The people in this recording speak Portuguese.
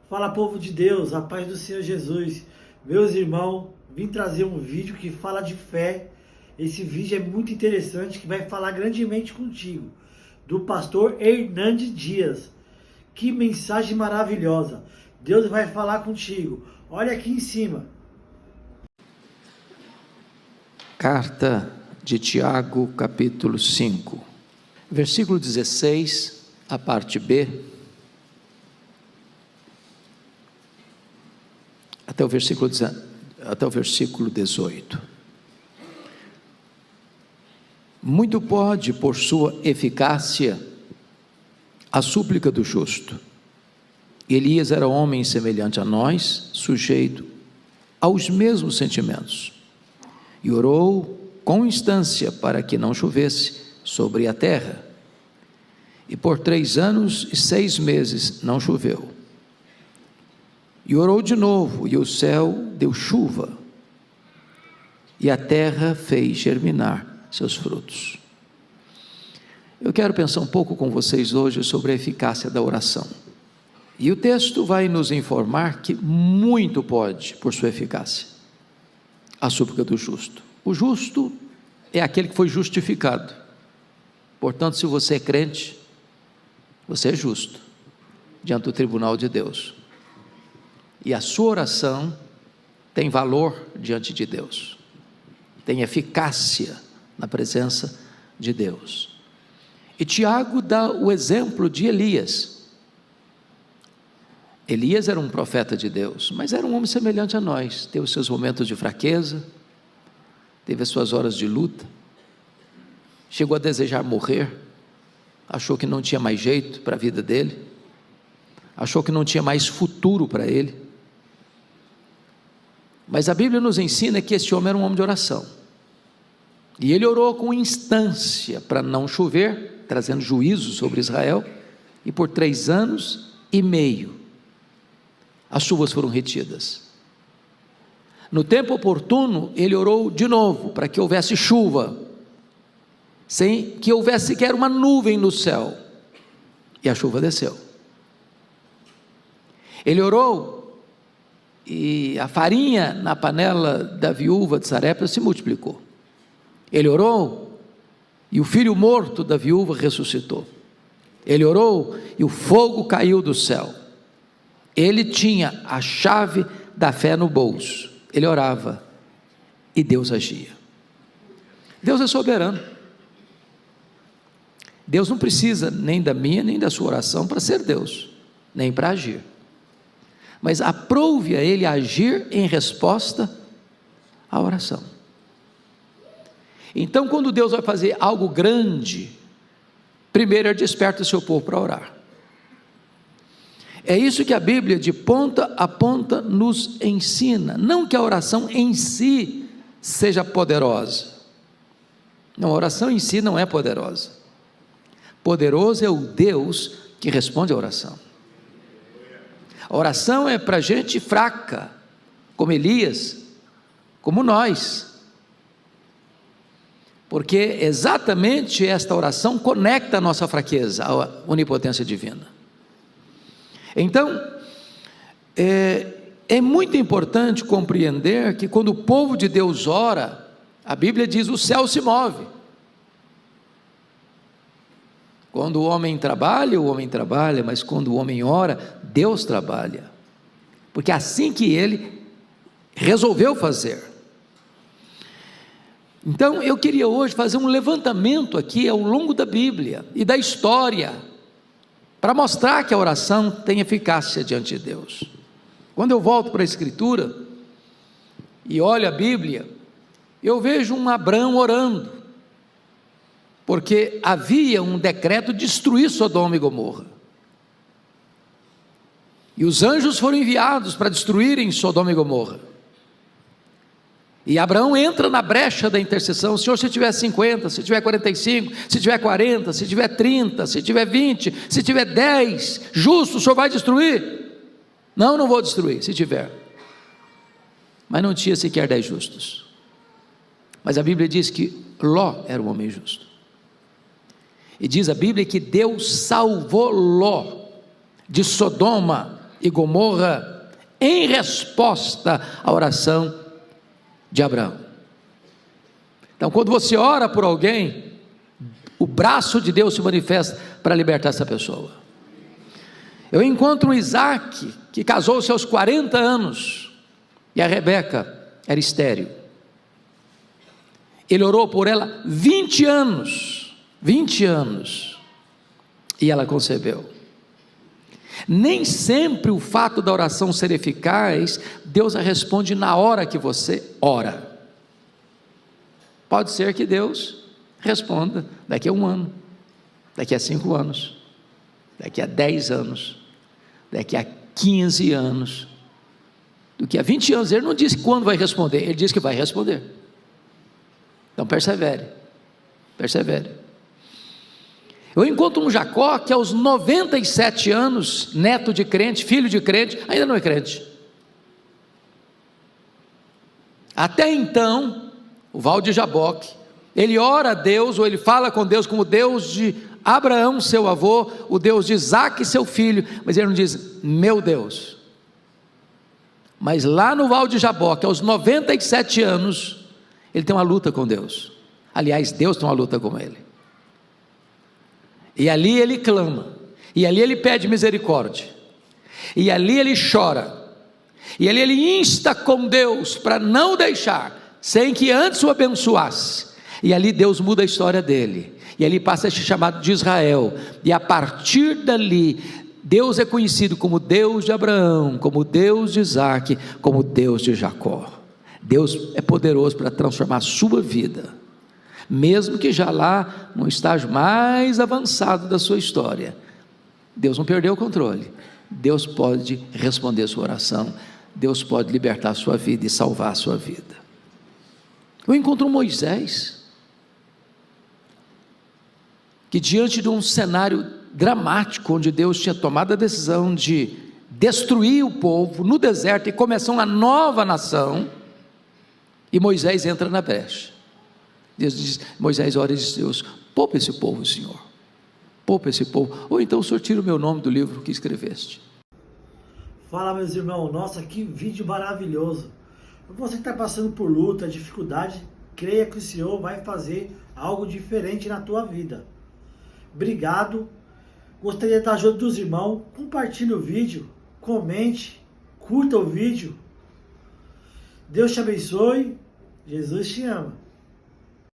Fala, povo de Deus, a paz do Senhor Jesus. Meus irmãos, vim trazer um vídeo que fala de fé. Esse vídeo é muito interessante, que vai falar grandemente contigo, do pastor Hernandes Dias. Que mensagem maravilhosa. Deus vai falar contigo. Olha aqui em cima. Carta de Tiago, capítulo 5, versículo 16, a parte B, até o versículo 18. Muito pode, por sua eficácia, a súplica do justo. Elias era homem semelhante a nós, sujeito aos mesmos sentimentos, e orou com instância para que não chovesse sobre a terra. E por 3 anos e 6 meses não choveu. E orou de novo, e o céu deu chuva, e a terra fez germinar seus frutos. Eu quero pensar um pouco com vocês hoje sobre a eficácia da oração. E o texto vai nos informar que muito pode, por sua eficácia, a súplica do justo. O justo é aquele que foi justificado. Portanto, se você é crente, você é justo diante do tribunal de Deus. E a sua oração tem valor diante de Deus, tem eficácia na presença de Deus. E Tiago dá o exemplo de Elias. Elias era um profeta de Deus, mas era um homem semelhante a nós. Teve os seus momentos de fraqueza, teve as suas horas de luta, chegou a desejar morrer, achou que não tinha mais jeito para a vida dele, achou que não tinha mais futuro para ele. Mas a Bíblia nos ensina que esse homem era um homem de oração, e ele orou com instância para não chover, trazendo juízo sobre Israel, e por 3 anos e meio as chuvas foram retidas. No tempo oportuno, ele orou de novo para que houvesse chuva, sem que houvesse sequer uma nuvem no céu, e a chuva desceu. Ele orou, e a farinha na panela da viúva de Sarepta se multiplicou. Ele orou, e o filho morto da viúva ressuscitou. Ele orou, e o fogo caiu do céu. Ele tinha a chave da fé no bolso. Ele orava, e Deus agia. Deus é soberano. Deus não precisa nem da minha, nem da sua oração para ser Deus, nem para agir. Mas aprove a Ele agir em resposta à oração. Então, quando Deus vai fazer algo grande, primeiro Ele desperta o seu povo para orar. É isso que a Bíblia, de ponta a ponta, nos ensina. Não que a oração em si seja poderosa. Não, a oração em si não é poderosa. Poderoso é o Deus que responde à oração. A oração é para gente fraca, como Elias, como nós. Porque exatamente esta oração conecta a nossa fraqueza à onipotência divina. Então, é muito importante compreender que quando o povo de Deus ora, a Bíblia diz: o céu se move. Quando o homem trabalha, mas quando o homem ora, Deus trabalha, porque é assim que ele resolveu fazer. Então, eu queria hoje fazer um levantamento aqui ao longo da Bíblia e da história, para mostrar que a oração tem eficácia diante de Deus. Quando eu volto para a Escritura e olho a Bíblia, eu vejo um Abrão orando, porque havia um decreto de destruir Sodoma e Gomorra, e os anjos foram enviados para destruírem Sodoma e Gomorra, e Abraão entra na brecha da intercessão. Senhor, se tiver 50, se tiver 45, se tiver 40, se tiver 30, se tiver 20, se tiver 10, justo, o Senhor vai destruir? Não, não vou destruir, se tiver. Mas não tinha sequer 10 justos. Mas a Bíblia diz que Ló era um homem justo. E diz a Bíblia que Deus salvou Ló de Sodoma e Gomorra, em resposta à oração de Abraão. Então, quando você ora por alguém, o braço de Deus se manifesta para libertar essa pessoa. Eu encontro um Isaac, que casou-se aos 40 anos, e a Rebeca era estéril. Ele orou por ela 20 anos, e ela concebeu. Nem sempre o fato da oração ser eficaz, Deus a responde na hora que você ora. Pode ser que Deus responda daqui a 1 ano, daqui a 5 anos, daqui a 10 anos, daqui a 15 anos, daqui a 20 anos. Ele não disse quando vai responder, ele disse que vai responder. Então persevere. Eu encontro um Jacó que aos 97 anos, neto de crente, filho de crente, ainda não é crente. Até então, o Val de Jaboque, ele ora a Deus, ou ele fala com Deus como Deus de Abraão, seu avô, o Deus de Isaque, seu filho, mas ele não diz, meu Deus. Mas lá no Val de Jaboque, aos 97 anos, ele tem uma luta com Deus. Aliás, Deus tem uma luta com ele. E ali ele clama, e ali ele pede misericórdia, e ali ele chora, e ali ele insta com Deus para não deixar, sem que antes o abençoasse, e ali Deus muda a história dele, e ali passa a ser chamado de Israel, e a partir dali, Deus é conhecido como Deus de Abraão, como Deus de Isaque, como Deus de Jacó. Deus é poderoso para transformar a sua vida, mesmo que já lá no estágio mais avançado da sua história. Deus não perdeu o controle. Deus pode responder a sua oração, Deus pode libertar a sua vida e salvar a sua vida. Eu encontro Moisés, que diante de um cenário dramático, onde Deus tinha tomado a decisão de destruir o povo no deserto e começar uma nova nação, e Moisés entra na brecha. Deus diz, Moisés ora e diz, Deus, poupa esse povo, Senhor, poupa esse povo, ou então o Senhor tira o meu nome do livro que escreveste. Fala, meus irmãos, nossa, que vídeo maravilhoso. Você que está passando por luta, dificuldade, creia que o Senhor vai fazer algo diferente na tua vida. Obrigado, gostaria da ajuda dos irmãos, compartilhe o vídeo, comente, curta o vídeo. Deus te abençoe, Jesus te ama.